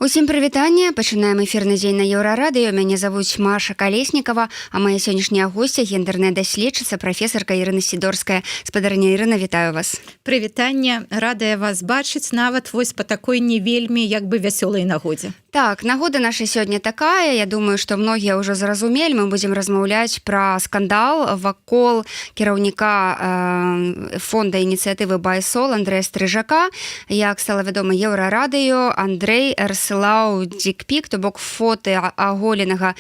Усім прывітанне, пачынаем эфірны дзень на Еўрарадыё. Мяне завуць Маша Калеснікова, а моя сённяшняя госця гендерная даследчыца, прафесарка Ірына Сідорская. Спадарня Ірына, вітаю вас. Прывітанне, радая вас бачыць нават вось па такой не вельмі як бы вясёлай нагодзе. Так, нагода наша сёння такая. Я думаю, што многія ўжо зразумелі. Мы будзем размаўляць пра скандал вакол кіраўніка фонда ініцыятывы Байсол Андрэя Стрыжака. Як стала вядома Еўрарадыё, Андрэй рассылаў дикпік, то бок фоты аголенага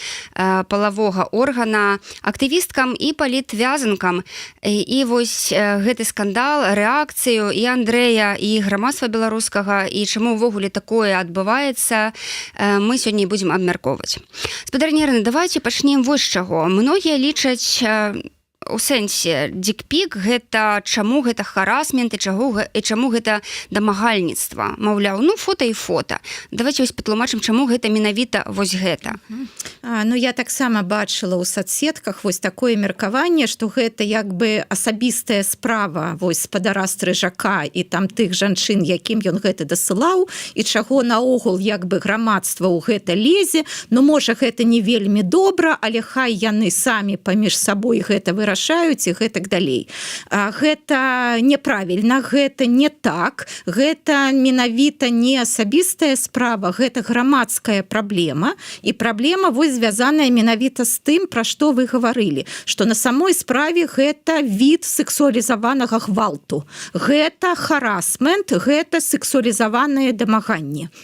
палавога органа актывісткам і палітвязанкам. І вось гэты скандал, рэакцыю і Андрэя, і грамадства беларускага, і чаму ўвогуле такое адбываецца, мы сёння і будзем абмяркоўваць. Спадарня Ірына, давайте пачнем вось з чаго. Многія лічаць у сэнсе дикпік гэта чаму гэта харасмент і чаму гэта дамагальніцтва. Маўляў, ну фота і фота. Давайте вось патлумачым, чаму гэта менавіта вось гэта. Ну я таксама бачыла ў соцсетках вось такое меркаванне, што гэта як бы асабістая справа вось спадара Стрыжака і там тых жанчын, якім ён гэта дасылаў, і чаго наогул як бы грамадства ў гэта лезе. Ну можа гэта не вельмі добра, але хай яны самі паміж сабой гэта вырашаюць і гэтак далей. Гэта неправільна, гэта не так, гэта менавіта не асабістая справа, гэта грамадская праблема, і праблема вось звязаная менавіта з тым, пра што вы гаварылі, што на самой справе гэта від сексуалізаванага гвалту, гэта харасмент, гэта сексуалізаванае дамаганне.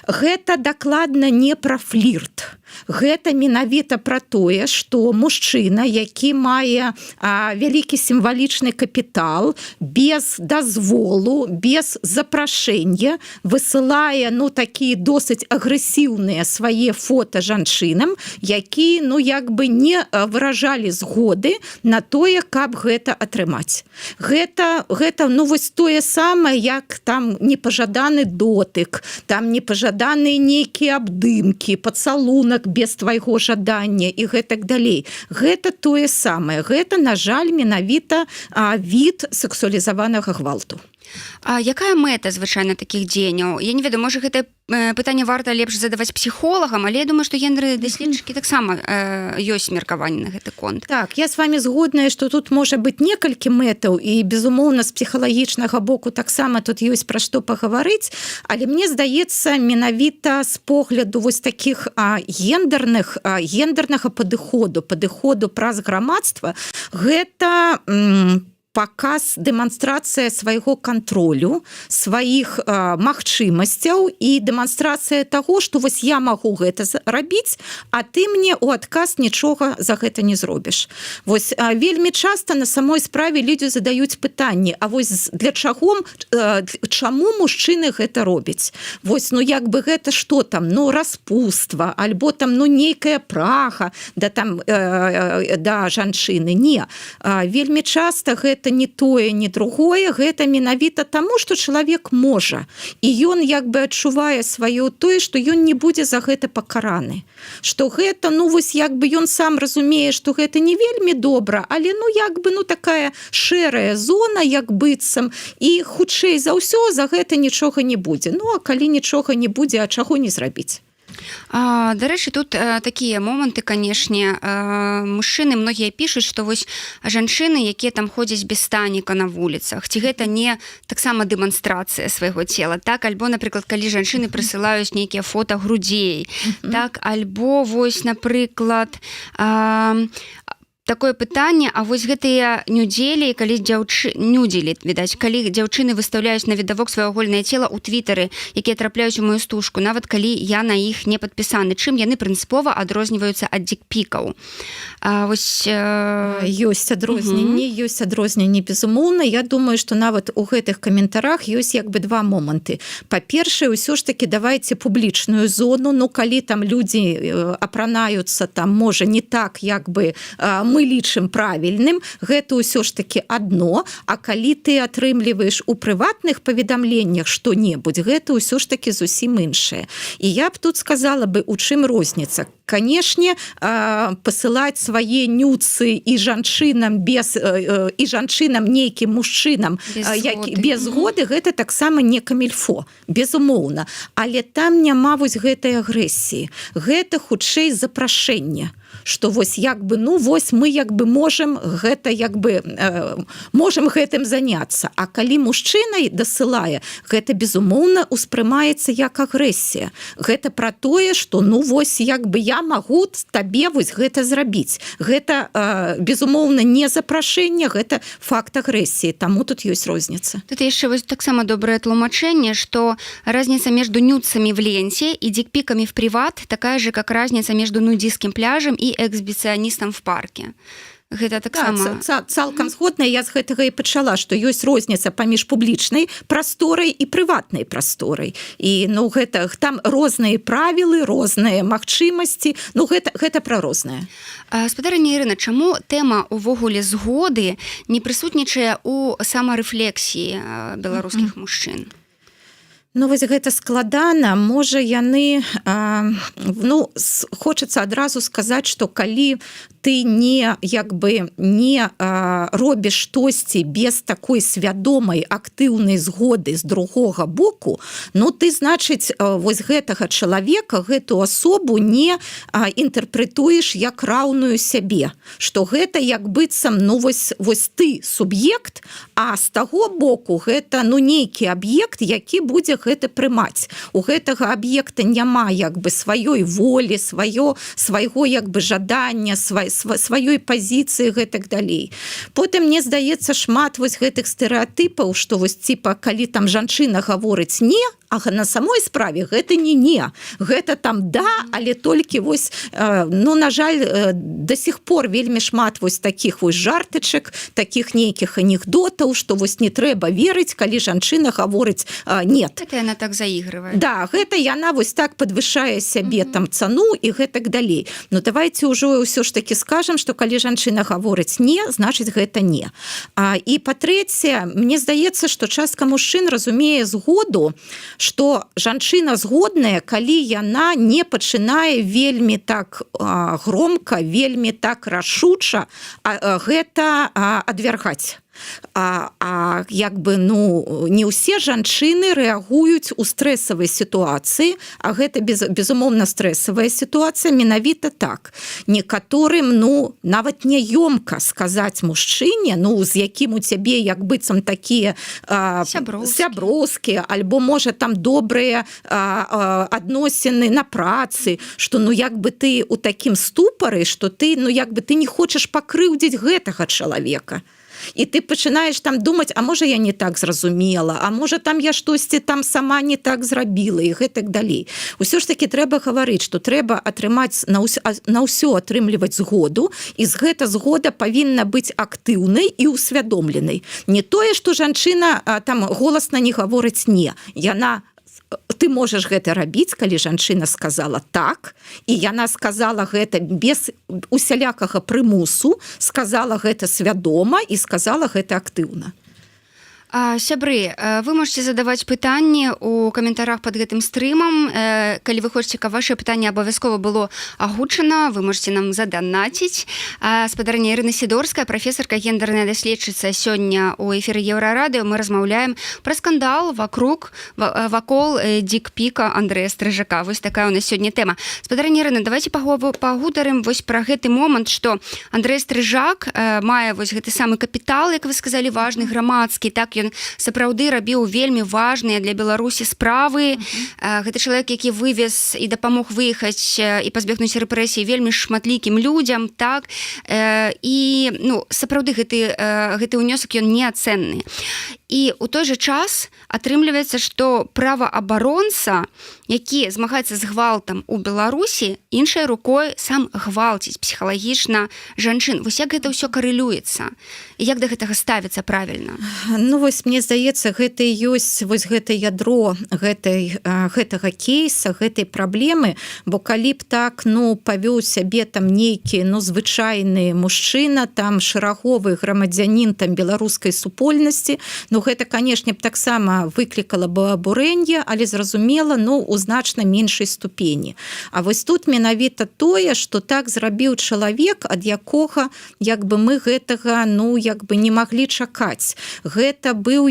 Гэта дакладна не пра флірт. Гэта менавіта пра тое, што мужчына, які мае вялікі сімвалічны капітал, без дазволу, без запрашэння высылае такія досыць агрэсіўныя свае фота жанчынам, які як бы не выражалі згоды на тое, каб гэта атрымаць. Гэта вось тое самае, як там непажаданы дотык, там непажаданыя нейкія абдымкі, пацалунак без твайго жадання і гэтак далей. Гэта тое самае. Гэта, на жаль, менавіта від сексуалізаванага гвалту. А якая мэта звычайна такіх дзеянняў? Я не ведаю, можа гэта пытанне варта лепш задаваць псіхолагам, але я думаю, што гендерныя даследчыкі таксама ёсць меркаванне на гэты конт. Так, я з вами згодная, што тут можа быць некалькі мэтаў, і, безумоўна, з псіхалагічнага боку таксама тут ёсць пра што пагаварыць, але мне здаецца, менавіта з погляду вось такіх гендернага падыходу праз грамадства, гэта паказ, дэманстрацыя свайго кантролю, сваіх магчымасцяў і дэманстрацыя таго, што вось я магу гэта рабіць, а ты мне ў адказ нічога за гэта не зробіш. Вось вельмі часта на самой справе людзі задаюць пытанні, а вось для чаго, чаму мужчыны гэта робяць? Вось, як бы гэта што там, распуства, альбо там, нейкая прага да жанчыны. Не. Вельмі часта гэта не тое, не другое, гэта менавіта таму, што чалавек можа. І ён як бы адчувае сваё тое, што ён не будзе за гэта пакараны. Што гэта, вось як бы ён сам разумее, што гэта не вельмі добра, але як бы такая шэрая зона, як быццам, і хутчэй за ўсё за гэта нічога не будзе. А калі нічога не будзе, а чаго не зрабіць? Дарэчы, тут такія моманты, канешне, мужчыны многія пішуць, што вось жанчыны, якія там ходзяць без станіка на вуліцах, ці гэта не таксама дэманстрацыя свайго цела, так, альбо, напрыклад, калі жанчыны прысылаюць нейкія фота грудзей, так, альбо вось, напрыклад, такое пытанне, а вось гэтыя нюдзелі, калі дзяўчыны выстаўляюць на відавок сваё агульнае цела ў твітары, якія трапляюць у маю стужку, нават калі я на іх не падпісаны, чым яны прынцыпова адрозніваюцца ад дикпікаў. Ёсць адрозненне, безумоўна. Я думаю, што нават у гэтых каментарах ёсць як бы два моманты. Па-першае, ўсё ж таки давайте публічную зону, калі там людзі апранаюцца там, можа, не так, як бы мы лічым правільным, гэта ўсё ж таки адно, а калі ты атрымліваеш у прыватных паведамленнях што-небудзь, гэта ўсё ж таки зусім іншае. І я б тут сказала бы, у чым розніца. канешне, пасылаць свае нюцы і жанчынам і жанчынам нейкім мужчынам без згоды, гэта таксама не камільфо, безумоўна. Але там няма вось гэтай агрэсіі. Гэта хутчэй запрашэнне, што вось як бы, ну вось мы як бы можам гэта як бы можам гэтым заняцца. А калі мужчына дасылае, гэта безумоўна успрымаецца як агрэсія. Гэта пра тое, што ну вось як бы я магу табе вось гэта зрабіць. Гэта безумоўна не запрашэнне, гэта факт агрэсіі. Таму тут ёсць розніца. Тут яшчэ вось таксама добрае тлумачэнне, што разница между нюцами в ленте и дикпиками в приват такая же, как разница между нудистским пляжем и эксбиционистом в парке. Гэта таксама... Цалкам згодна, я з гэтага і пачала, што ёсць розніца паміж публічнай прасторай і прыватнай прасторай. І ну, гэта, там розныя правілы, розныя магчымасці, ну гэта пра рознае. Спадарыня Ірына, чаму тэма увогуле згоды не прысутнічае ў самарэфлексіі беларускіх мужчын? Ну, вось гэта складана. Можа, яны... Ну, хочацца адразу сказаць, што калі ты не робіш штосьці без такой свядомай актыўнай згоды з другога боку, ну ты, значыць, вось гэтага чалавека, гэту асобу не інтэрпрэтуеш як раўную сябе, што гэта як быццам, ну вось ты суб'ект, а з таго боку гэта ну нейкі аб'ект, які будзе гэта прымаць. У гэтага аб'екта няма як бы сваёй волі, свайго як бы жадання, сваёй пазіцыі, гэтак далей. Потым, мне здаецца, шмат вось гэтых стэрэатыпаў, што вось типа, калі там жанчына гаворыць не, а на самой справе гэта не. Гэта там да, але толькі вось, ну, на жаль, до сих пор вельмі шмат вось такіх вось жартачак, такіх нейкіх анекдотаў, што вось не трэба верыць, калі жанчына гаворыць нет. Гэта яна так заігрывае. Да, гэта яна вось так падвышае сябе там цану і гэтак далей. Ну, давайте ўжо ўсё ж таки скажам, што калі жанчына гаворыць не, значыць гэта не. І па-трэцяе, мне здаецца, што частка мужчын разумее згоду, што жанчына згодная, калі яна не пачынае вельмі так громка, вельмі так рашуча гэта адвяргаць. Як бы, ну, не ўсе жанчыны рэагуюць у стрэсавай сітуацыі, а гэта безумоўна стрэсавая сітуацыя, менавіта так. Некаторым, ну, нават няёмка сказаць мужчыне, ну, з якім у цябе як быццам такія сяброўскія, альбо, можа, там добрыя адносіны на працы, што, ну, як бы ты у такім ступары, што ты, ну, як бы ты не хочаш пакрыўдзіць гэтага чалавека. І ты пачынаеш там думаць, а можа я не так зразумела, а можа там я штосьці там сама не так зрабіла і гэтак далей. Усё ж таки трэба гаварыць, што трэба атрымаць на ўсё атрымліваць згоду, і гэта згода павінна быць актыўнай і усвядомленай. Не тое, што жанчына там голасна не гаворыць не. Ты можаш гэта рабіць, калі жанчына сказала так, і яна сказала гэта без усялякага прымусу, сказала гэта свядома і сказала гэта актыўна. Сябры, вы можете задаваць пытанні ў каментарах под гэтым стрымам. Калі вы хочаце, каб ваше пытанне абавязкова было агучана, вы можете нам заданаціць. Спадарыня Ірына Сідорская, прафесарка, гендерная даследчыца, сёння ў эфіры Еўрарадыё мы размаўляем пра скандал вакол дикпіка Андрэя Стрыжака. Вось такая у нас сёння тэма. Спадарыня Ірына, давайте пагутарым вось пра гэты момант, што Андрэй Стрыжак мае вось гэты самы капітал, як вы сказалі, важны, грамадскі, так, ён сапраўды рабіў вельмі важныя для Беларусі справы. Гэта чалавек, які вывез і дапамог выехаць і пазбегнуць рэпрэсій вельмі шматлікім людзям, так, і ну, сапраўды гэты ўнёсак ён неацэнны. І ў той жа час атрымліваецца, што праваабаронца, які змагаецца з гвалтам у Беларусі, іншай рукой сам гвалціць псіхалагічна жанчын. Вось як гэта ўсё карэлюецца? І як да гэтага ставіцца правільна? Ну, вось мне здаецца гэта і ёсць вось гэта ядро гэтага кейса, гэтай праблемы, бо калі б так павёў сябе там нейкі звычайны мужчына, там шэраговы грамадзянін там беларускай супольнасці, гэта канешне б таксама выклікала бы абурэнне, але зразумела у значна меншай ступені. А вось тут менавіта тое, што так зрабіў чалавек, ад якога мы гэтага не маглі чакаць. Гэта быў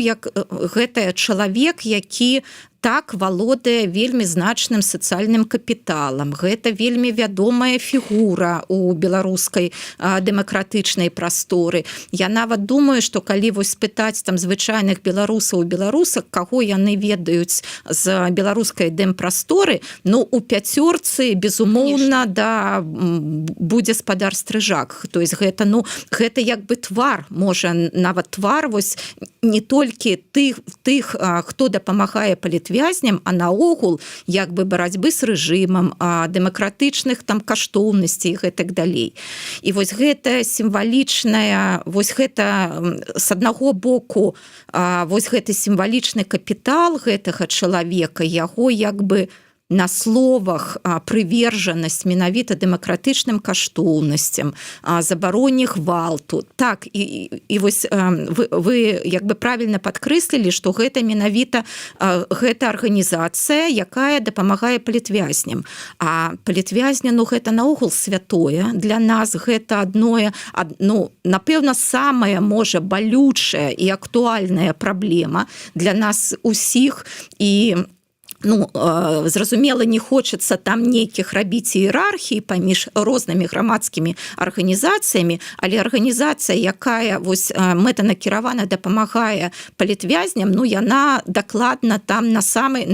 гэта чалавек, які так валодае вельмі значным сацыяльным капіталам. Гэта вельмі вядомая фігура у беларускай дэмакратычнай прасторы. Я нават думаю, што калі вось спытаць там звычайных беларусаў і беларусак, каго яны ведаюць з беларускай дэмпрасторы, у пяцёрцы, безумоўна, будзе спадар Стрыжак. То есть гэта твар, можа нават твар вось не толькі тых, хто дапамагае палітвязням, а наогул барацьбы з рэжымам, дэмакратычных там каштоўнасцей і гэтак далей. І вось гэта сімвалічная, вось гэта з аднаго боку, вось гэты сімвалічны капітал гэтага чалавека, яго на словах прывержанасць менавіта дэмакратычным каштоўнасцям, забароне гвалту. Так, і вось вы правільна падкрэслілі, што гэта менавіта гэта арганізацыя, якая дапамагае палітвязням. А палітвязня, гэта наогул святое. Для нас гэта адное, напэўна, самая, можа, балючая і актуальная праблема для нас усіх. І зразумела, не хочацца там нейкіх рабіць іерархій паміж рознымі грамадскімі арганізацыямі, але арганізацыя, якая вось мэтанакіравана дапамагае палітвязням, яна дакладна там на самай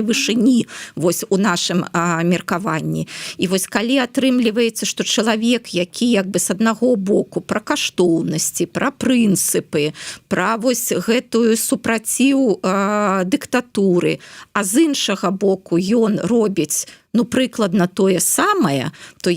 вышыні вось у нашым меркаванні. І вось калі атрымліваецца, што чалавек, які з аднаго боку пра каштоўнасці, пра прынцыпы, пра вось гэтую супраціў дыктатуры, а з іншага боку ён робіць прыкладна тое самае, то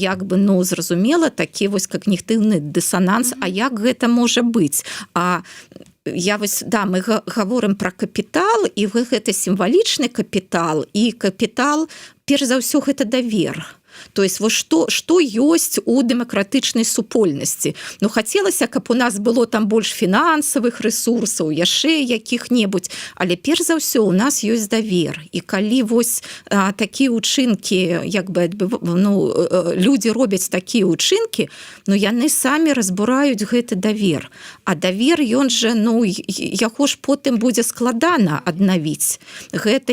зразумела, такі вось когнітыўны дысананс, а як гэта можа быць? Мы гаворым пра капітал, і гэта сімвалічны капітал, і капітал, перш за ўсё, гэта давер. То есть вось што ёсць у дэмакратычнай супольнасці. Хацелася, каб у нас было там больш фінансавых рэсурсаў, яшчэ якіх-небудзь, але перш за ўсё у нас ёсць давер. І калі вось такія ўчынкі, людзі робяць такія ўчынкі, яны самі разбураюць гэты давер. А давер, ён жа, яго ж потым будзе складана аднавіць. Гэта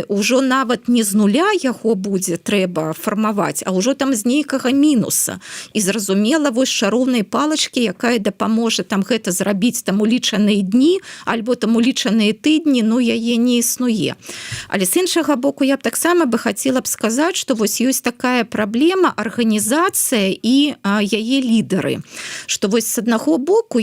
ўжо нават не з нуля яго будзе трэба фармаваць, а ўжо там з нейкага мінуса. І зразумела, вось шароўнай палачкі, якая дапаможа там гэта зрабіць там у лічаныя дні, альбо там у лічаныя тыдні, яе не існуе. Але з іншага боку, я б таксама хацела б сказаць, што вось ёсць такая праблема арганізацыя і яе лідары. Што вось з аднаго боку,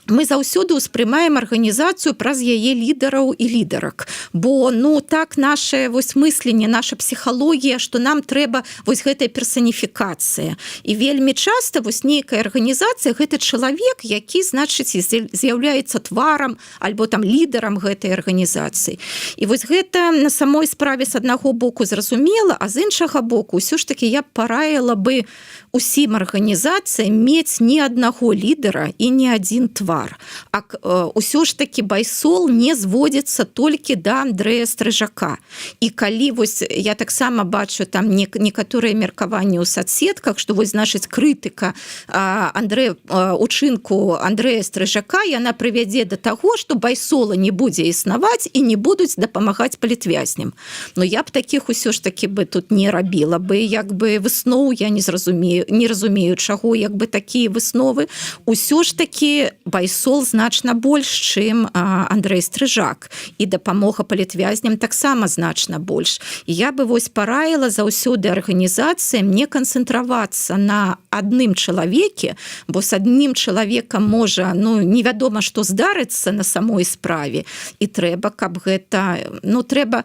мы заўсёды ўспрымаем арганізацыю праз яе лідараў і лідарак. Бо, так наше вось мысленне, наша псіхалогія, што нам трэба вось гэтая персаніфікацыя. І вельмі часта вось нейкая арганізацыя, гэта чалавек, які, значыць, з'яўляецца тварам альбо там лідарам гэтай арганізацыі. І вось гэта на самой справе з аднаго боку зразумела, а з іншага боку ўсё ж такі я б параіла бы усім арганізацыям мець не аднаго лідара і не адзін твар. Усё ж такі байсол не зводзіцца толькі да Андрэя Стрыжака. І калі вось я таксама бачу там некаторыя меркаванні ў соцсетках, што вось, значыць, крытыка учынку Андрэя Стрыжака, яна прывядзе да таго, што байсола не будзе існаваць і не будуць дапамагаць палітвязням. Я б такіх усё ж такі тут не рабіла бы, высноў я не разумею, чаго такія высновы. Усё ж такі байсол значна больш, чым Андрэй Стрыжак. І дапамога палітвязням таксама значна больш. І я бы вось параіла заўсёды арганізацыям не канцэнтравацца на адным чалавеке, бо з адным чалавекам можа, невядома, што здарыцца на самой справе. І трэба, каб гэта, трэба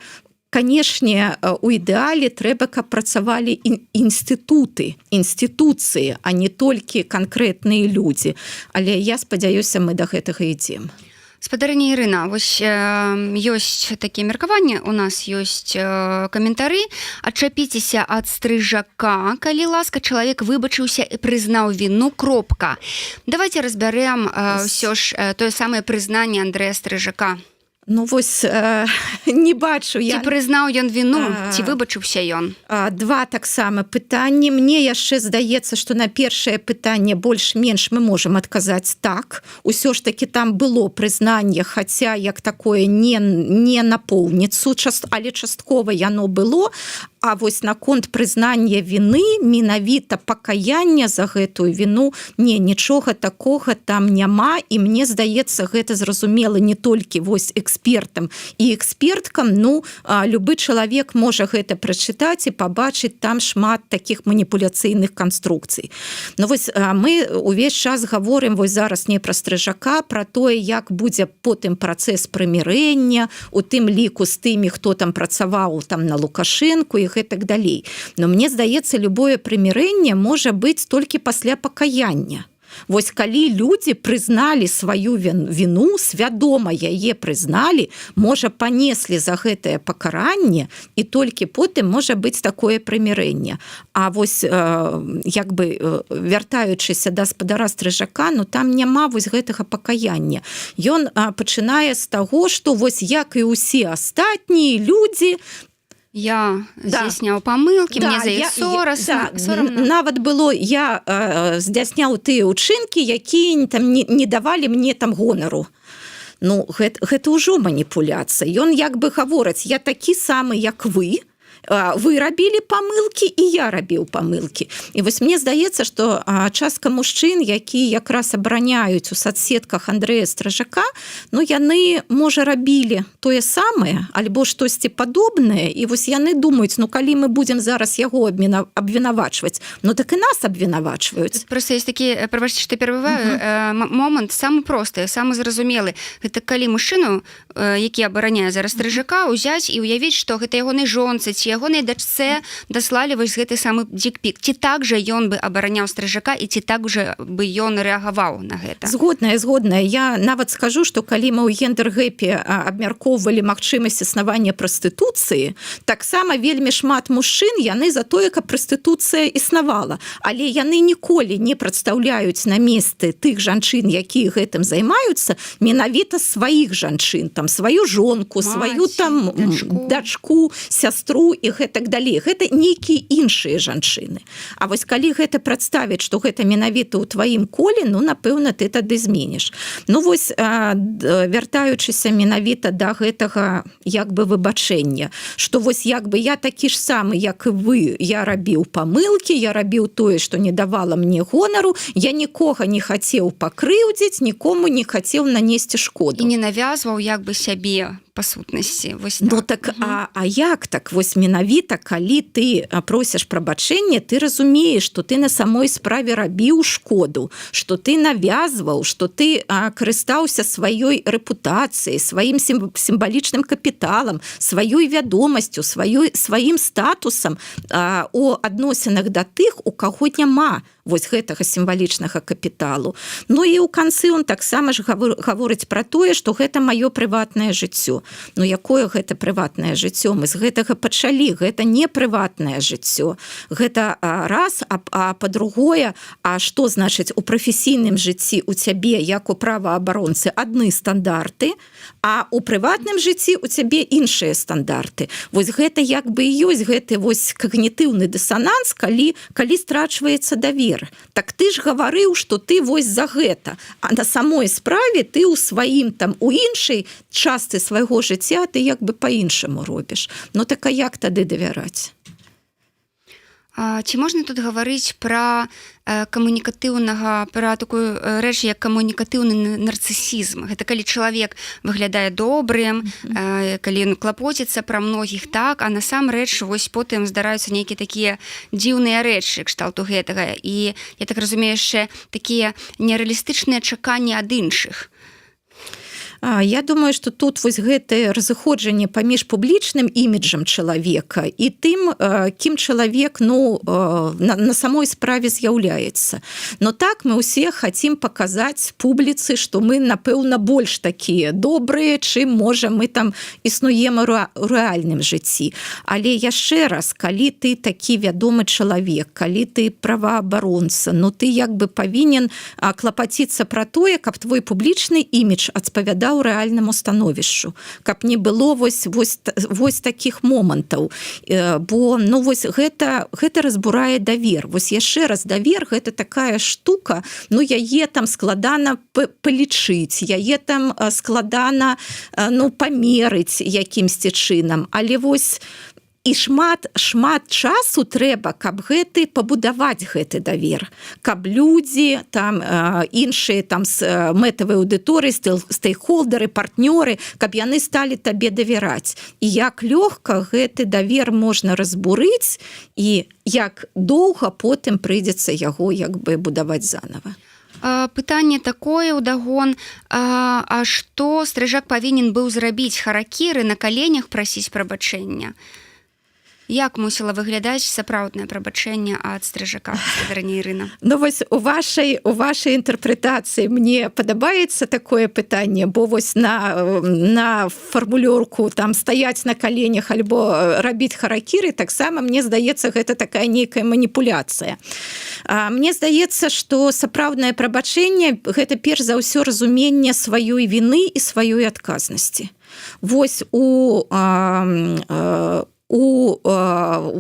канешне, у ідэале трэба, каб працавалі інстытуцыі, а не толькі канкрэтныя людзі. Але я спадзяюся, мы да гэтага ідзем. Спадарыня Ірына, вось ёсць такія меркаванні, у нас ёсць каментары. Адчапіцеся ад стрыжака, калі ласка, чалавек выбачыўся і прызнаў віну, кропка. Давайте разбярэм ўсё ж тое самае прызнанне Андрэя Стрыжака. Ну вось не бачу я. Ці прызнаў ён віну, ці выбачыўся ён? Два таксама пытанні. Мне яшчэ здаецца, што на першае пытанне больш-менш мы можам адказаць так. Усё ж такі там было прызнанне, хаця як такое не напоўніцу, але часткова яно было. А вось наконт прызнання віны, менавіта пакаяння за гэтую віну, нічога такога там няма, і мне здаецца, гэта зразумела не толькі вось экспертам і эксперткам, любы чалавек можа гэта прачытаць і пабачыць там шмат такіх маніпуляцыйных канструкцый. Вось мы увесь час гаворым вось зараз не пра Стрыжака, пра тое, як будзе потым працэс прымірэння, у тым ліку з тымі, хто там працаваў там на Лукашэнку і гэтак далей. Но мне здаецца, любое прымірэнне можа быць толькі пасля пакаяння. Вось калі людзі прызналі сваю віну, свядома яе прызналі, можа, панеслі за гэтае пакаранне, і толькі потым можа быць такое прымірэнне. А вось як бы вяртаючыся да спадара Стрыжака, там няма вось гэтага пакаяння. Ён пачынае з таго, што вось як і ўсе астатнія людзі, я здзяйсняў памылкі, мне за іх сорамна. Нават было, я здзяйсняў тыя ўчынкі, якія там не давалі мне там гонару. Гэта ўжо маніпуляцыя. Ён як бы гаворыць, я такі самы, як вы рабілі памылкі, і я рабіў памылкі. І вось мне здаецца, што частка мужчын, якія якраз абараняюць у соцсетках Андрэя Стрыжака, яны, можа, рабілі тое самае, альбо штосьці падобнае, і вось яны думаюць, калі мы будзем зараз яго абвінавачваць, так і нас абвінавачваюць. Просто есть такі, прабачце, што перабываю, момант самы просты, самы зразумелы. Гэта калі мужчыну, які абараняе зараз Стрыжака, узяць і ўявіць, што гэта ягонай жонцы, ці ягонай дачцэ даслалі вось гэты самы дикпік. Ці так жа ён бы абараняў Стрыжака, і ці так жа бы ён рэагаваў на гэта? Згодная. Я нават скажу, што калі мы ў гендэр-гэпе абмяркоўвалі магчымасць існавання прастытуцыі, таксама вельмі шмат мужчын, яны за тое, каб прастытуцыя існавала. Але яны ніколі не прадстаўляюць на месцы тых жанчын, якія гэтым займаюцца, менавіта сваіх жанчын, там сваю жонку, сваю там дачку, сястру і гэтак далей. Гэта нейкія іншыя жанчыны. А вось калі гэта прадставіць, што гэта менавіта ў тваім коле, напэўна, ты тады зменіш. Вось, вяртаючыся менавіта да гэтага як бы выбачэння, што вось як бы я такі ж самы, як і вы, я рабіў памылкі, я рабіў тое, што не давала мне гонару, я нікога не хацеў пакрыўдзіць, нікому не хацеў нанесці шкоду. І не навязваў як бы сябе па сутнасці. А як так? Вось менавіта, калі ты просіш прабачэння, ты разумееш, што ты на самой справе рабіў шкоду, што ты навязваў, што ты карыстаўся сваёй рэпутацыяй, сваім сімвалічным капіталам, сваёй вядомасцю, сваім статусам у адносінах да тых, у каго няма вось гэтага сімвалічнага капіталу. І ў канцы он таксама ж гаворыць пра тое, што гэта маё прыватнае жыццё. Якое гэта прыватнае жыццё? Мы з гэтага пачалі. Гэта не прыватнае жыццё. Гэта раз, а па-другое, што значыць у прафесійным жыцці у цябе, як у праваабаронцы, адны стандарты, а у прыватным жыцці у цябе іншыя стандарты. Вось гэта як бы і ёсць гэты вось когнітыўны дысананс, калі страчваецца давер. Так ты ж гаварыў, што ты вось за гэта, а на самой справе ты ў сваім там у іншай частцы свайго жыцця ты як бы па-іншаму робіш. Так а як тады давяраць? Ці можна тут гаварыць пра камунікатыўнага, пра такую рэч, як камунікатыўны нарцысізм? Гэта калі чалавек выглядае добрым, калі ён клапоціцца пра многіх так, а насамрэч вось потым здараюцца нейкія такія дзіўныя рэчы кшталту гэтага. І я так разумею, яшчэ такія нерэалістычныя чаканні ад іншых. Я думаю, што тут вось гэтае разыходжанне паміж публічным іміджам чалавека і тым, кім чалавек на самой справе з'яўляецца. Но так мы ўсе хацім паказаць публіцы, што мы, напэўна, больш такія добрыя, чым, можа, мы там існуем у рэальным жыцці. Але яшчэ раз, калі ты такі вядомы чалавек, калі ты праваабаронца, ты як бы павінен клапаціцца пра тое, каб твой публічны імідж адпавядаў рэальнаму становішчу, каб не было вось такіх момантаў. Бо вось гэта разбурае давер. Вось яшчэ раз, давер — гэта такая штука, яе там складана палічыць, яе там складана памерыць якімсьці чынам, але вось і шмат часу трэба, каб пабудаваць гэты давер, каб людзі, там іншыя там мэтавыя аўдыторыі, стейкхолдеры, партнёры, каб яны сталі табе давяраць. І як лёгка гэты давер можна разбурыць, і як доўга потым прыйдзецца яго як бы будаваць занава. Пытанне такое ўдагон, а што Стрыжак павінен быў зрабіць? Харакіры на каленях прасіць прабачэння? Як мусіла выглядаць сапраўднае прабачэнне ад Стрыжака, гаспадарыня Ірына? Вось у вашай інтэрпрэтацыі мне падабаецца такое пытанне, бо вось на фармулёрку там стаяць на каленях альбо рабіць харакіры, таксама, мне здаецца, гэта такая нейкая маніпуляцыя. Мне здаецца, што сапраўднае прабачэнне — гэта перш за ўсё разуменне сваёй віны і сваёй адказнасці. Вось у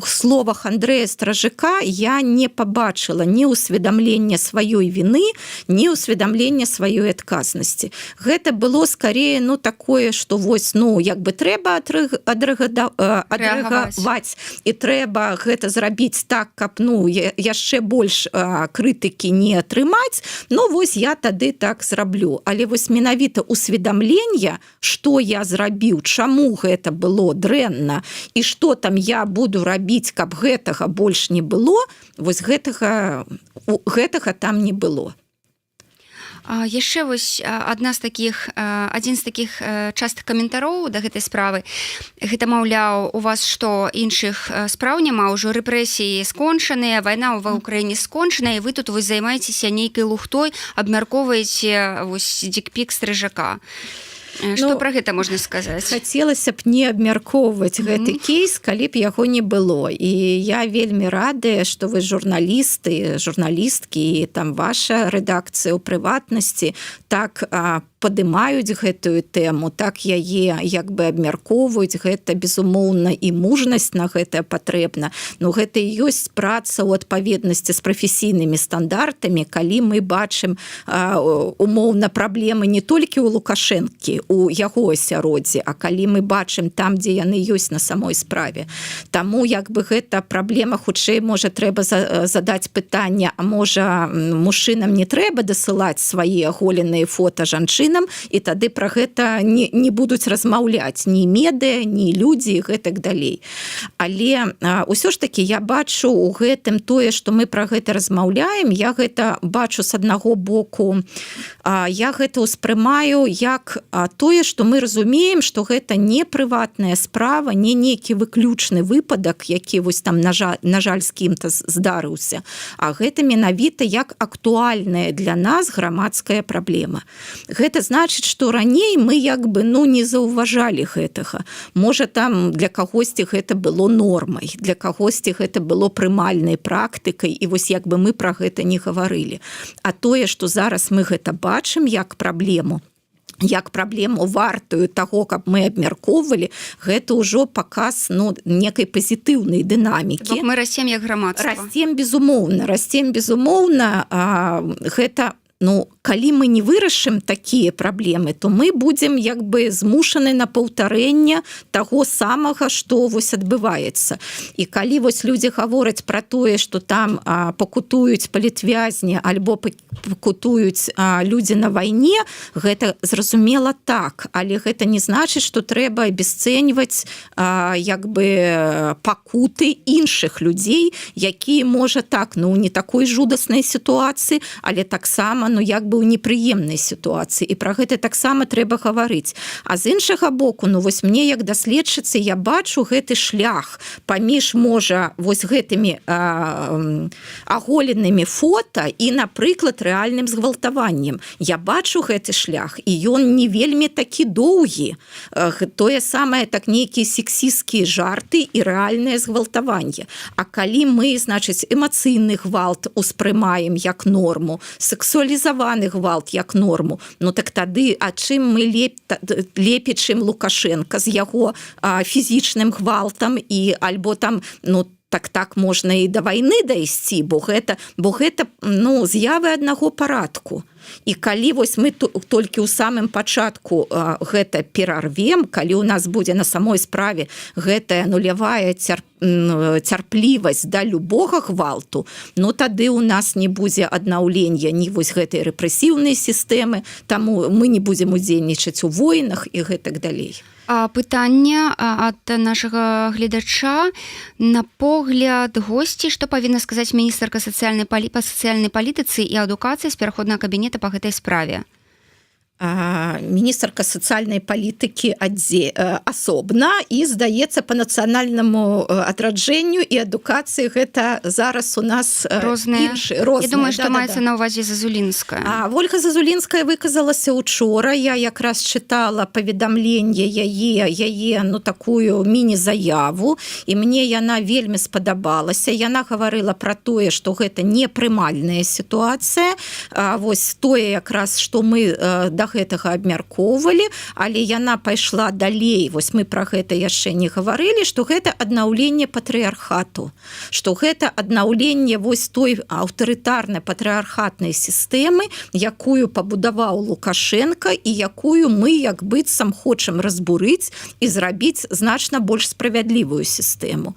словах Андрэя Стражака я не пабачыла ні ўсведамлення сваёй віны, ні ўсведамлення сваёй адказнасці. Гэта было скорее такое, што вось як бы трэба адрэагаваць і трэба гэта зрабіць так, каб яшчэ больш крытыкі не атрымаць. Вось я тады так зраблю. Але вось менавіта усведамлення, што я зрабіў, чаму гэта было дрэнна і што там я буду рабіць, каб гэтага больш не было, вось гэтага там не было. Яшчэ вось адзін з такіх частых каментароў да гэтай справы. Гэта, маўляў, у вас што, іншых спраў няма, ўжо рэпрэсіі скончаныя, вайна ва ўкраіне скончаная, і вы тут вось займаецеся нейкай лухтой, абмяркоўваеце вось дикпік Стрыжака. Што пра гэта можна сказаць? Хацелася б не абмяркоўваць гэты кейс, калі б яго не было. І я вельмі радая, што вы журналісты, журналісткі, і там ваша рэдакцыя ў прыватнасці так падымаюць гэтую тэму, так яе як бы абмяркоўваюць. Гэта, безумоўна, і мужнасць на гэта патрэбна. Гэта і ёсць праца ў адпаведнасці з прафесійнымі стандартамі, калі мы бачым умоўна праблемы не толькі ў Лукашэнкі, у яго асяроддзі, а калі мы бачым там, дзе яны ёсць на самой справе. Таму як бы гэта праблема, хутчэй, можа, трэба задаць пытанне, а можа, мужчынам не трэба дасылаць свае аголеныя фота жанчын, і тады пра гэта не будуць размаўляць ні медыя, ні людзі, і гэтак далей. Але ўсё ж такі я бачу ў гэтым тое, што мы пра гэта размаўляем, я гэта бачу з аднаго боку, я гэта ўспрымаю як тое, што мы разумеем, што гэта не прыватная справа, не нейкі выключны выпадак, які вось там, на жаль, з кім-то здарыўся, а гэта менавіта як актуальная для нас грамадская праблема. Гэта значыць, што раней мы як бы не заўважалі гэтага. Можа, там для кагосьці гэта было нормай, для кагосьці гэта было прымальнай практыкай, і вось як бы мы пра гэта не гаварылі. А тое, што зараз мы гэта бачым як праблему вартую таго, каб мы абмяркоўвалі, гэта ўжо паказ некай пазітыўнай дынамікі. Мы расцем як грамадства. Расцем безумоўна. Гэта калі мы не вырашым такія праблемы, то мы будзем як бы змушаны на паўтарэнне таго самага, што вось адбываецца. І калі вось людзі гавораць пра тое, што там пакутуюць палітвязні альбо пакутуюць людзі на вайне, гэта зразумела так, але гэта не значыць, што трэба абясцэньваць як бы пакуты іншых людзей, якія, можа, так, не такой жудаснай сітуацыі, але таксама ну як бы ў непрыемнай сітуацыі, і пра гэта таксама трэба гаварыць. А з іншага боку, ну вось мне як даследчыцы я бачу гэты шлях паміж можа вось гэтымі аголенымі фота і, напрыклад, рэальным згвалтаваннем. Я бачу гэты шлях, і ён не вельмі такі доўгі. Тое самае, так нейкія сексісцкія жарты і рэальнае згвалтаванне. А калі мы, значыць, эмацыйны гвалт успрымаем як норму, сексуалізаваны гвалт як норму, ну так тады, а чым мы лепей, чым Лукашенко з яго фізічным гвалтам і альбо там, ну, так можна і да вайны дайсці, бо гэта ну, з'явы аднаго парадку. І калі вось мы толькі ў самым пачатку гэта перарвем, калі ў нас будзе на самой справе гэтая нулявая цярплівасць да любога гвалту, ну тады ў нас не будзе аднаўлення ні вось гэтай рэпрэсіўнай сістэмы, таму мы не будзем удзельнічаць у войнах і гэтак далей. Пытанне ад нашага гледача. На погляд госці, што павінна сказаць міністэрка па сацыяльнай палітыцы і адукацыі з пераходнага кабінета па гэтай справе? Міністэрка сацыяльнай палітыкі асобна і, здаецца, па нацыянальнаму адраджэнню і адукацыі гэта зараз у нас розныя. Я думаю, што маецца на ўвазе Зазулінская. Ольга Зазулінская выказалася учора. Я якраз чытала паведамленне яе ну, такую міні-заяву, і мне яна вельмі спадабалася. Яна гаварыла пра тое, што гэта непрымальная сітуацыя. Вось тое якраз, што мы да гэтага абмяркоўвалі, але яна пайшла далей, вось мы пра гэта яшчэ не гаварылі, што гэта аднаўленне патрыархату, што гэта аднаўленне вось той аўтарытарнай патрыархатнай сістэмы, якую пабудаваў Лукашенко і якую мы як быццам хочам разбурыць і зрабіць значна больш справядлівую сістэму.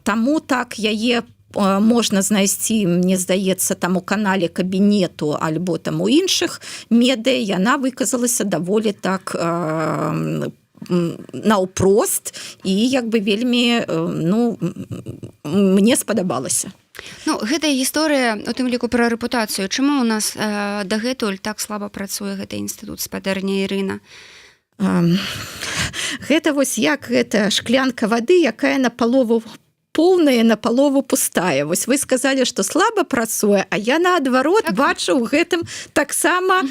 Таму так яе можна знайсці, мне здаецца, там у канале кабінету альбо там у іншых медыя, яна выказалася даволі так наўпрост і як бы вельмі, ну, мне спадабалася. Ну, гэтая гісторыя, у тым ліку пра рэпутацыю. Чаму у нас дагэтуль так слаба працуе гэты інстытут, спадарня Ірына? Гэта вось як гэта шклянка вады, якая напалову поўная, напалову пустая. Вось вы сказалі, што слаба працуе, а я наадварот бачу ў гэтым таксама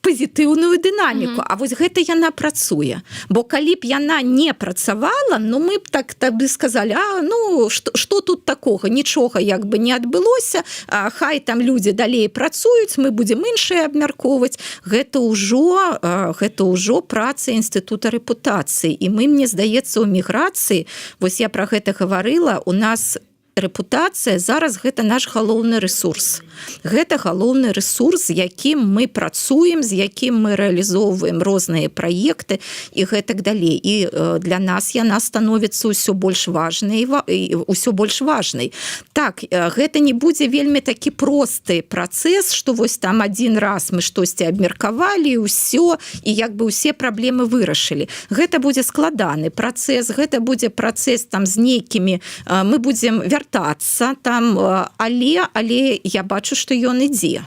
пазітыўную дынаміку. А вось гэта яна працуе. Бо калі б яна не працавала, ну мы б так тады сказалі, ну што тут такога? Нічога як бы не адбылося, хай там людзі далей працуюць, мы будзем іншыя абмяркоўваць. Гэта ўжо праца інстытута рэпутацыі. І мы, мне здаецца, у міграцыі, вось я пра гэта гаварыла, у нас рэпутацыя зараз гэта наш галоўны рэсурс. Гэта галоўны рэсурс, з якім мы працуем, з якім мы рэалізоўваем розныя праекты і гэтак далей. І для нас яна становіцца ўсё больш важнай. Так, гэта не будзе вельмі такі просты працэс, што вось там адзін раз мы штосьці абмеркавалі і ўсё, і як бы ўсе праблемы вырашылі. Гэта будзе складаны працэс, гэта будзе працэс там з нейкімі, мы будзем вяртацца там, але я бачу, што ён ідзе.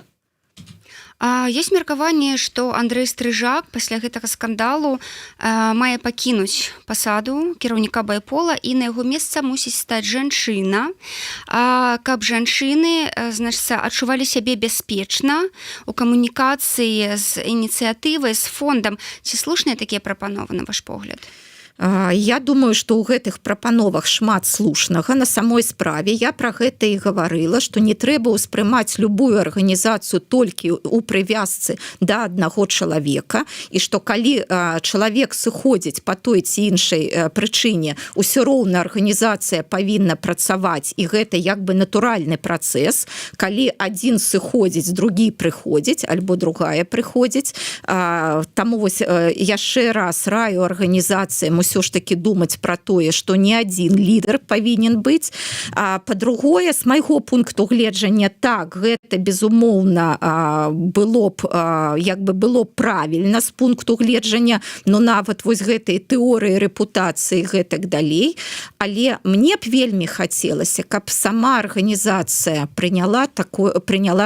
Ёсць меркаванне, што Андрэй Стрыжак пасля гэтага скандалу мае пакінуць пасаду кіраўніка байпола і на яго месца мусіць стаць жанчына, каб жанчыны, значыцца, адчувалі сябе бяспечна у камунікацыі з ініцыятывай, з фондам. Ці слушныя такія прапановы, на ваш погляд? Я думаю, што ў гэтых прапановах шмат слушнага. На самой справе я пра гэта і гаварыла, што не трэба ўспрымаць любую арганізацыю толькі ў прывязцы да аднаго чалавека, і што калі чалавек сыходзіць па той ці іншай прычыне, усё роўна арганізацыя павінна працаваць, і гэта як бы натуральны працэс. Калі адзін сыходзіць, другі прыходзіць, альбо другая прыходзіць. Таму вось яшчэ раз раю арганізацыям ўсё ж таки думаць пра тое, што не адзін лідар павінен быць. Па-другое, з майго пункту гледжання, так, гэта безумоўна было б правільна з пункту гледжання, но нават вось гэтай тэорыі рэпутацыі гэтак далей, але мне б вельмі хацелася, каб сама арганізацыя прыняла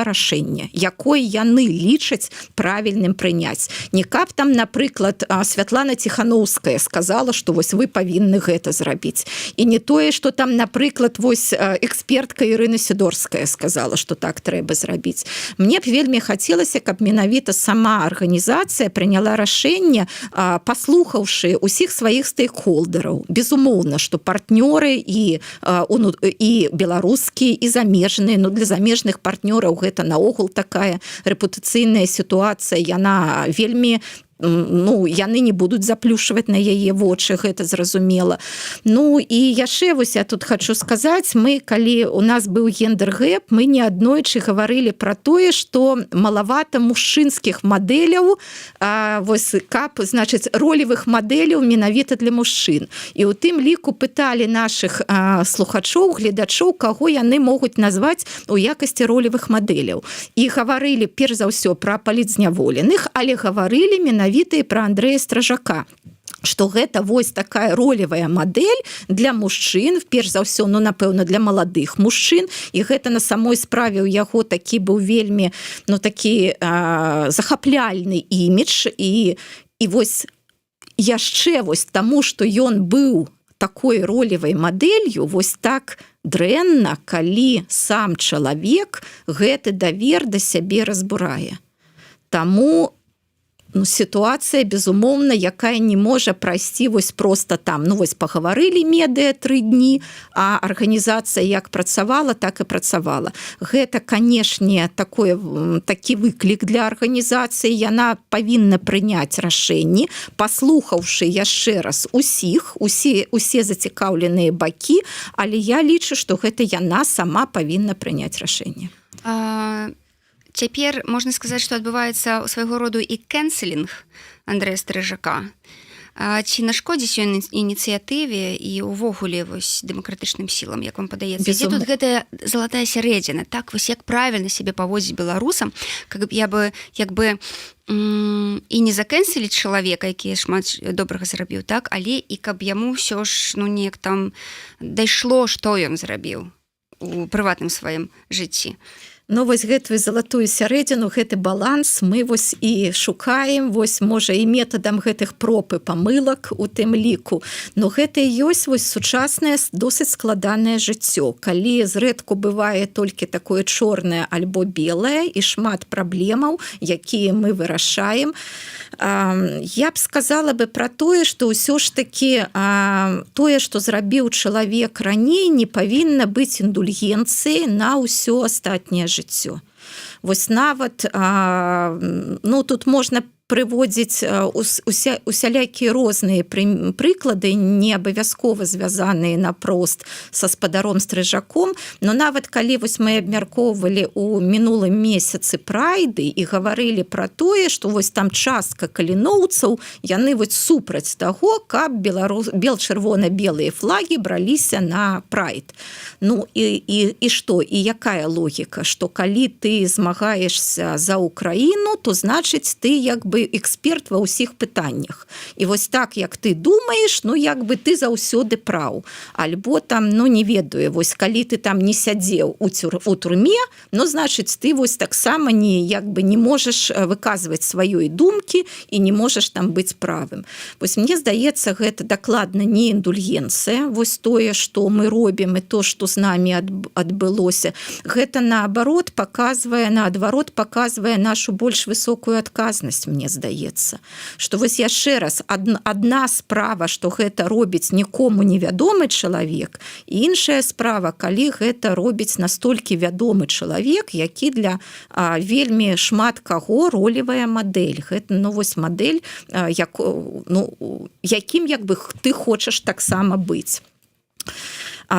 рашэнне, якое яны лічаць правільным прыняць. Не каб там, напрыклад, Святлана Ціхановская сказала, што вось вы павінны гэта зрабіць. І не тое, што там, напрыклад, вось экспертка Ірына Сідорская сказала, што так трэба зрабіць. Мне б вельмі хацелася, каб менавіта сама арганізацыя прыняла рашэнне, паслухаўшы ўсіх сваіх стейкхолдераў. Безумоўна, што партнёры і беларускія, і замежныя, но для замежных партнёраў гэта наогул такая рэпутацыйная сітуацыя, яна вельмі, яны не будуць заплюшваць на яе вочы, гэта зразумела. І яшчэ вось я тут хочу сказаць, мы, калі у нас быў гендер-гэп, мы неаднойчы гаварылі пра тое, што малавата мужчынскіх мадэляў, вось каб, значыць, ролевых мадэляў менавіта для мужчын. І ў тым ліку пыталі нашых слухачоў, гледачоў, каго яны могуць назваць у якасці ролевых мадэляў. І гаварылі перш за ўсё пра палітзняволеных, але гаварылі менавіта і пра Андрэя Стражака, што гэта вось такая ролевая мадэль для мужчын, перш за ўсё, напэўна, для маладых мужчын, і гэта на самой справе ў яго такі быў вельмі, такі захапляльны імідж, і вось яшчэ вось таму, што ён быў такой ролевай мадэлью, вось так дрэнна, калі сам чалавек гэты давер да сябе разбурае. Таму сітуацыя, безумоўна, якая не можа прайсці вось проста там. Вось пагаварылі медыа 3 дні, а арганізацыя як працавала, так і працавала. Гэта, канешне, такі выклік для арганізацыі. Яна павінна прыняць рашэнні, паслухаўшы яшчэ раз усе зацікаўленыя бакі, але я лічу, што гэта яна сама павінна прыняць рашэнне. Цяпер можна сказаць, што адбываецца свайго роду і кэнселінг Андрэя Стрыжака. Ці нашкодзіць ён ініцыятыве і ўвогуле вось дэмакратычным сілам, як вам падаецца? Дзе тут гэтая залатая сярэдзіна? Так, вось як правільна сябе паводзіць беларусам, каб я бы і не закэнселіць чалавека, які шмат добрага зрабіў, так, але і каб яму ўсё ж неяк там дайшло, што ён зрабіў у прыватным сваім жыцці. Вось гэтую залатую сярэдзіну, гэты баланс мы вось і шукаем, вось можа і метадам гэтых проб і памылак у тым ліку. Но гэта і ёсць вось сучаснае досыць складанае жыццё, калі зрэдку бывае толькі такое чорнае альбо белае і шмат праблемаў, якія мы вырашаем. Я б сказала бы пра тое, што ўсё ж такі тое, што зрабіў чалавек раней, не павінна быць індульгенцыяй на ўсё астатняе жыццё. Вось нават, тут можна прыводзіць усялякія розныя прыклады, не абавязкова звязаныя напрост са спадаром Стрыжаком, но нават калі вось мы абмяркоўвалі ў мінулым месяцы прайды і гаварылі пра тое, што вось там частка каліноўцаў, яны вось супраць таго, каб чырвона-белыя флагі браліся на прайд. І што? І якая логіка? Што калі ты змагаешся за Украіну, то значыць ты як бы эксперт ва ўсіх пытаннях. І вось так, як ты думаеш, як бы ты заўсёды праў. Альбо там, не ведаю, вось калі ты там не сядзеў у турме, значыць ты вось таксама як бы не можаш выказваць сваёй думкі і не можаш там быць правым. Вось мне здаецца, гэта дакладна не індульгенцыя, вось тое, што мы робім і то, што з намі адбылося. Гэта наадварот паказвае нашу больш высокую адказнасць, мне здаецца. Што вось яшчэ раз, адна справа, што гэта робіць нікому невядомы чалавек, і іншая справа, калі гэта робіць настолькі вядомы чалавек, які для вельмі шмат каго ролевая мадэль. Гэта, вось мадэль, якім як бы ты хочаш таксама быць.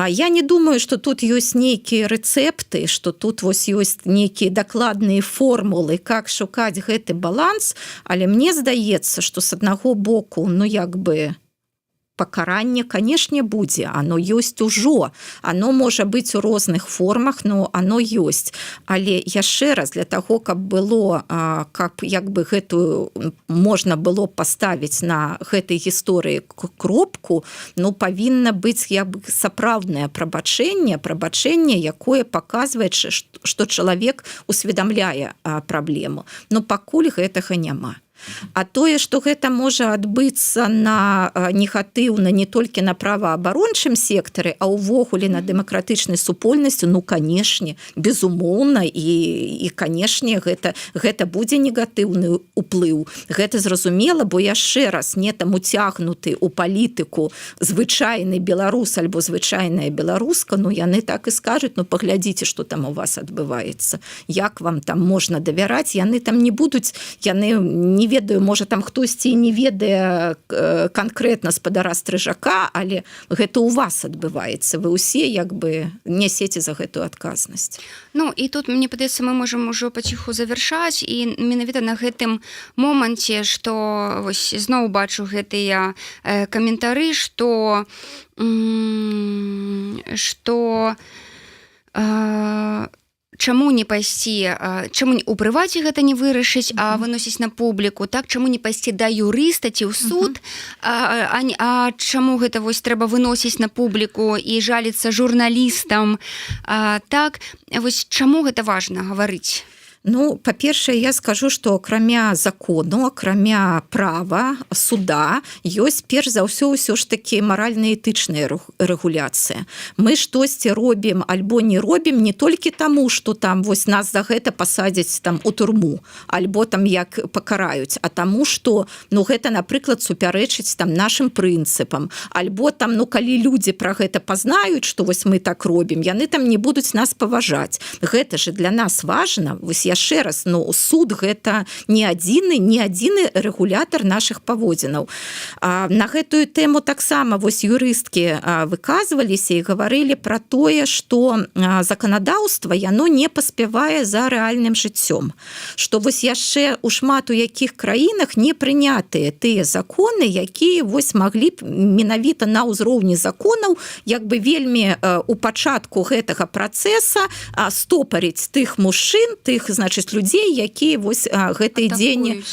Я не думаю, што тут ёсць нейкія рэцэпты, што тут вось ёсць нейкія дакладныя формулы, как шукаць гэты баланс, але мне здаецца, што з аднаго боку, як бы пакаранне, канешне, будзе, оно ёсць ужо, оно можа быць у розных формах, но оно ёсць. Але яшчэ раз, для таго, каб было, каб як бы гэтую можна было паставіць на гэтай гісторыі кропку, ну, павінна быць як бы сапраўднае прабачэнне, якое паказвае, што чалавек усведамляе праблему. Но пакуль гэтага няма. А тое, што гэта можа адбыцца на негатыўна не толькі на праваабарончым сектары, а ўвогуле на дэмакратычнай супольнасці, ну, канешне, безумоўна, і канешне, гэта будзе негатыўны ўплыў. Гэта зразумела, бо яшчэ раз не там уцягнуты ў палітыку звычайны беларус альбо звычайная беларуска, ну, яны так і скажуць, ну, паглядзіце, што там у вас адбываецца. Як вам там можна давяраць? Яны там не будуць, яны не ведаю, можа там хтосьці не ведае канкрэтна спадара Стрыжака, але гэта ў вас адбываецца. Вы ўсе як бы нясеце за гэтую адказнасць. Ну, і тут, мне падаецца, мы можам ужо паціху завяршаць, і менавіта на гэтым моманце, што вось зноў бачу гэтыя каментары, што чаму не пайсці, чаму у прываце гэта не вырашыць, а выносіць на публіку, так, чаму не пайсці да юрыста ці ў суд, а чаму гэта вось трэба выносіць на публіку і жаліцца журналістам, так, вось чаму гэта важна гаварыць? Ну, па-першае, я скажу, што акрамя закону, акрамя права, суда, ёсць перш за ўсё ж такі маральна-этычная рэгуляцыя. Мы штосьці робім альбо не робім не толькі таму, што там вось нас за гэта пасадзяць там у турму, альбо там як пакараюць, а таму, што, ну, гэта, напрыклад, супярэчыць там нашым прынцыпам, альбо там, ну, калі людзі пра гэта пазнаюць, што вось мы так робім, яны там не будуць нас паважаць. Гэта же для нас важна. Вось яшчэ раз, ну, суд гэта не адзіны рэгулятар нашых паводзінаў. На гэтую тэму таксама вось юрысткі выказваліся і гаварылі пра тое, што заканадаўства яно не паспявае за рэальным жыццём. Што вось яшчэ у шмат у якіх краінах не прынятыя тыя законы, якія вось маглі б менавіта на ўзроўні законаў як бы вельмі у пачатку гэтага працэса стопарыць тых мужчын, тых, значыць, людзей, якія вось гэты дзень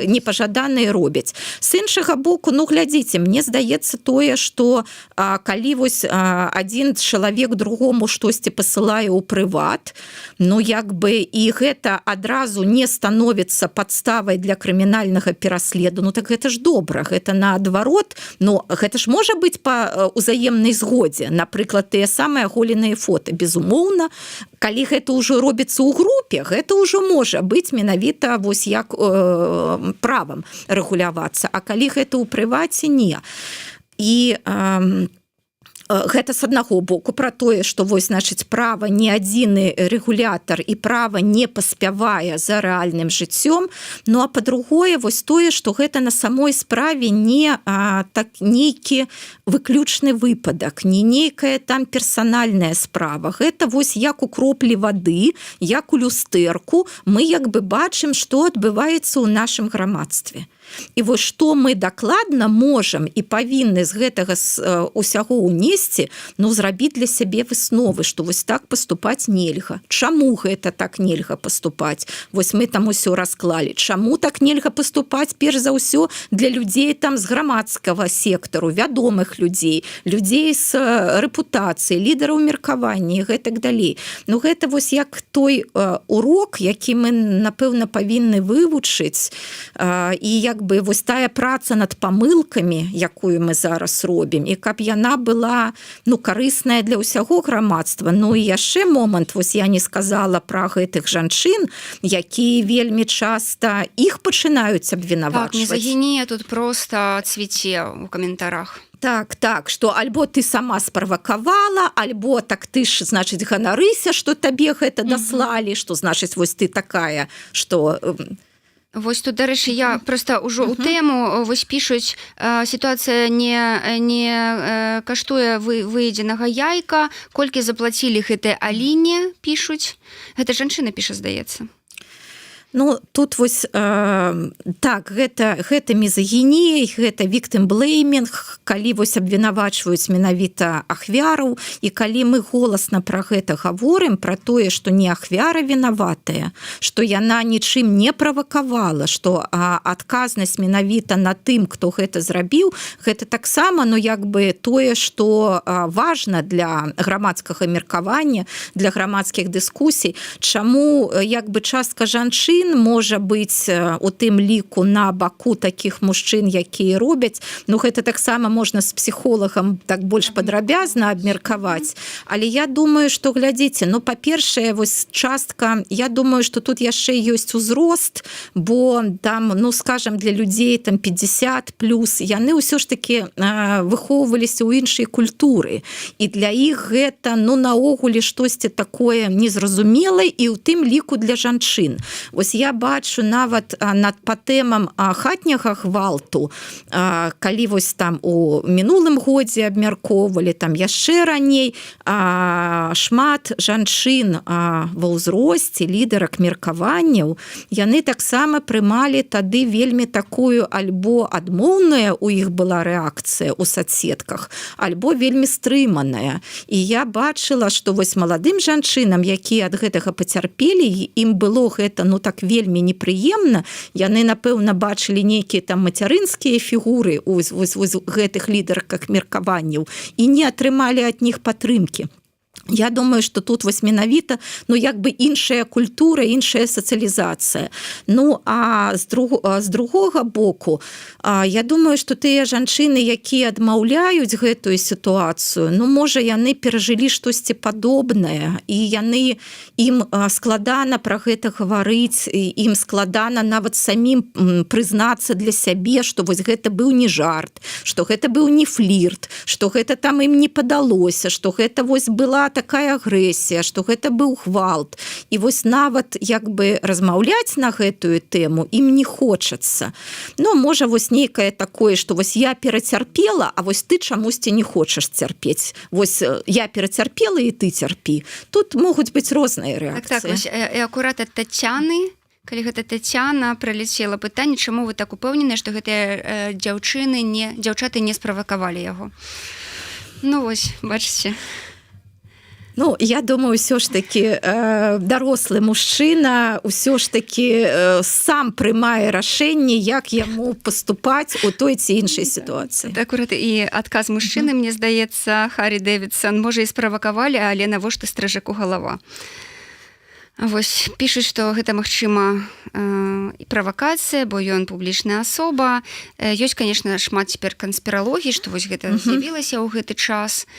непажаданыя робяць. З іншага боку, ну, глядзіце, мне здаецца тое, што калі вось адзін чалавек другому штосьці пасылае ў прыват, ну, як бы і гэта адразу не становіцца падставай для крымінальнага пераследу, ну, так гэта ж добра, гэта наадварот, ну, гэта ж можа быць па ўзаемнай згодзе, напрыклад, тыя самыя аголеныя фота, безумоўна, калі гэта ўжо робіцца ў групе, гэта ўжо можа быць менавіта вось як правам рэгулявацца, а калі гэта ў прываце, не. І гэта з аднаго боку пра тое, што вось, значыць, права не адзіны рэгулятар і права не паспявае за рэальным жыццём, ну, а па-другое, вось тое, што гэта на самой справе не так нейкі выключны выпадак, не нейкая там персанальная справа. Гэта вось як у кроплі вады, як у люстэрку, мы як бы бачым, што адбываецца ў нашым грамадстве. І вось што мы дакладна можам і павінны з гэтага усяго ўнесці, ну, зрабіць для сябе высновы, што вось так паступаць нельга. Чаму гэта так нельга паступаць? Вось мы там усё расклалі. Чаму так нельга паступаць, перш за ўсё, для людзей там з грамадскага сектару, вядомых людзей, людзей з рэпутацыяй, лідараў меркавання і гэтак далей. Ну, гэта вось як той урок, які мы, напэўна, павінны вывучыць, і як бы вось тая праца над памылкамі, якую мы зараз робім, і каб яна была, ну, карысная для ўсяго грамадства. Ну, і яшчэ момант, вось я не сказала пра гэтых жанчын, якія вельмі часта іх пачынаюць абвінавачваць. Так, мізагінія тут проста цвіце у каментарах. Так, што альбо ты сама справакавала, альбо так ты ж, значыць, ганарыся, што табе гэта даслалі, што, значыць, вось ты такая, што... Вось тут, дарэчы, я проста ўжо ў тэму, вось пішуць, сітуацыя не каштуе выедзенага яйка, колькі заплацілі гэтай Аліне, пішуць. Гэта жанчына піша, здаецца. Ну тут вось так гэта мізагінія, гэта victim-blaming, калі вось абвінавачваюць менавіта ахвяраў, і калі мы голасна пра гэта гаворым, пра тое, што не ахвяра вінаватая, што яна нічым не правакавала, што адказнасць менавіта на тым, хто гэта зрабіў, гэта таксама, ну як бы тое, што важна для грамадскага меркавання, для грамадскіх дыскусій, чаму як бы частка жанчын можа быць у тым ліку на баку такіх мужчын, якія робяць, ну гэта таксама можна з псіхолагам так больш падрабязна абмеркаваць, але я думаю, што глядзіце, ну па-першае, вось частка, я думаю, што тут яшчэ ёсць узрост, бо там, ну скажем, для людзей там 50 плюс, яны ўсё ж таки выхоўваліся ў іншай культуры, і для іх гэта, ну наогуле штосьці такое незразумелае, і ў тым ліку для жанчын. Вось я бачу нават па тэмам хатняга гвалту, калі вось там у мінулым годзе абмяркоўвалі, там яшчэ раней, шмат жанчын ва ўзросце, лідарак меркаванняў, яны таксама прымалі тады вельмі такую альбо адмоўная у іх была рэакцыя ў соцсетках, альбо вельмі стрыманая. І я бачыла, што вось маладым жанчынам, якія ад гэтага пацярпелі, ім было гэта, ну так вельмі непрыемна, яны, напэўна, бачылі нейкія там мацярынскія фігуры у гэтых лідарках меркаванняў і не атрымалі ад них падтрымкі. Я думаю, што тут вось менавіта, ну як бы іншая культура, іншая сацыялізацыя. Ну а з другога боку, я думаю, што тыя жанчыны, якія адмаўляюць гэтую сітуацыю, ну можа яны перажылі штосьці падобнае, і яны, ім складана пра гэта гаварыць, ім складана нават самім прызнацца для сябе, што вось гэта быў не жарт, што гэта быў не флірт, што гэта там ім не падалося, што гэта вось была такая агрэсія, што гэта быў гвалт. І вось нават як бы размаўляць на гэтую тэму ім не хочацца. Ну, можа, вось нейкае такое, што вось я перацярпела, а вось ты чамусьці не хочаш цярпець. Вось я перацярпела, і ты цярпі. Тут могуць быць розныя рэакцыі. Так, вось, і акурат ад Тацяны, калі гэта Тацяна, прылецела пытанне, чаму вы так упэўненыя, што гэтыя дзяўчаты не справакавалі яго. Ну вось, бачыце. Ну, я думаю, ўсё ж таки дарослы мужчына ўсё ж таки сам прымае рашэнне, як яму паступаць у той ці іншай сітуацыі. Акурат і адказ мужчыны, мне здаецца, Харі Дэвідсон, можа і справакавалі, але навошта стрыжаку галава? Вось пішуць, што гэта магчыма і правакацыя, бо ён публічная асоба. Ёсць, конечно, шмат цяпер канспіралогій, што вось гэта з'явілася ў гэты час.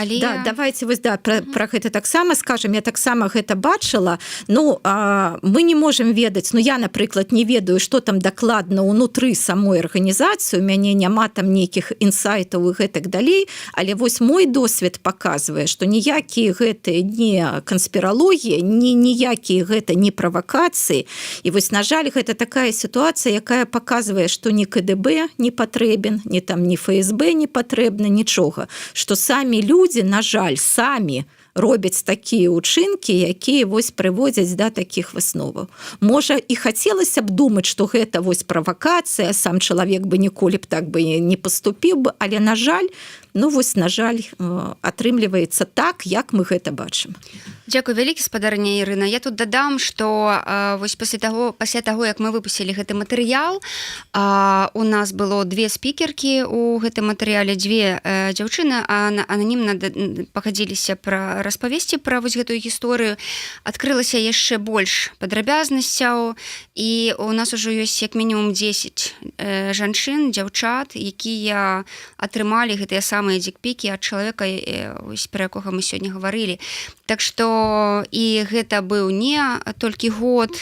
Але... Да, давайте вось, да, пра гэта таксама скажем, я таксама гэта бачыла. Ну, мы не можем ведаць, ну я, напрыклад, не ведаю, што там дакладна ўнутры самой арганізацыі, у мяне няма там нейкіх інсайтаў і гэтак далей, але вось мой досвед паказвае, што ніякія гэтыя не канспіралогія, ніякія гэта не правакацыі. І вось, на жаль, гэта такая сітуацыя, якая паказвае, што ні КДБ не патрэбен, ні там ні ФСБ не патрэбна, нічога, што самі людзі, на жаль, самі робяць такія ўчынкі, якія вось прыводзяць да такіх высноваў. Можа, і хацелася б думаць, што гэта вось правакацыя, сам чалавек бы ніколі б так бы не паступіў бы, але, на жаль, ну вось, на жаль, атрымліваецца так, як мы гэта бачым. Дзякуй вялікі, спадарня Ірына. Я тут дадам, што вось пасля таго, як мы выпусцілі гэты матэрыял, у нас было 2 спікеркі ў гэтым матэрыяле, 2 дзяўчыны ананімна пагадзіліся распавесці пра вось гэтую гісторыю. Адкрылася яшчэ больш падрабязнасцяў, і у нас ужо ёсць як мінімум 10 жанчын, дзяўчат, якія атрымалі гэтыя самыя дикпікі ад чалавека, пра якога мы сёння гаварылі. Так што і гэта быў не толькі год,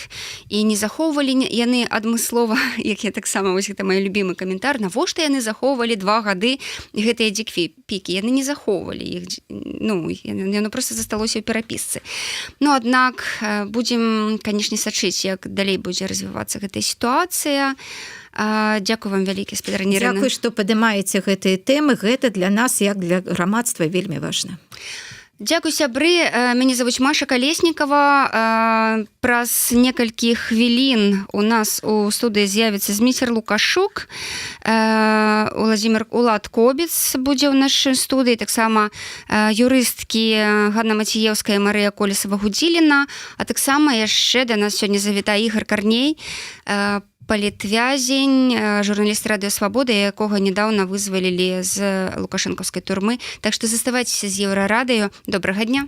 і не захоўвалі яны адмыслова, як я таксама, вось гэта мой любімы каментар, навошта яны захоўвалі 2 гады гэтыя дикпікі? Яны не захоўвалі іх, ну, яно проста засталося ў перапісцы. Ну, аднак, будзем, канешне, сачыць, як далей будзе развівацца гэтая сітуацыя. Дзякую вам вялікі, спадарня Ірына. Дзякуй, што падымаеце гэтыя тэмы, гэта для нас, як для грамадства, вельмі важна. Дзякуй, сябры. Мяне завуць Маша Калеснікава. Праз некалькі хвілін у нас у студыі з'явіцца Зміцер Лукашук. Улад Кобец будзе ў нашай студыі, таксама юрысткі Ганна Маціеўская і Марыя Колесава-Гудзіліна, а таксама яшчэ да нас сёння завітае Ігор Карней, палітвязень, журналіст Радыё Свабода, якога нядаўна вызвалілі з лукашэнкаўскай турмы. Так што заставайцеся з Еўрарадыё. Добрага дня.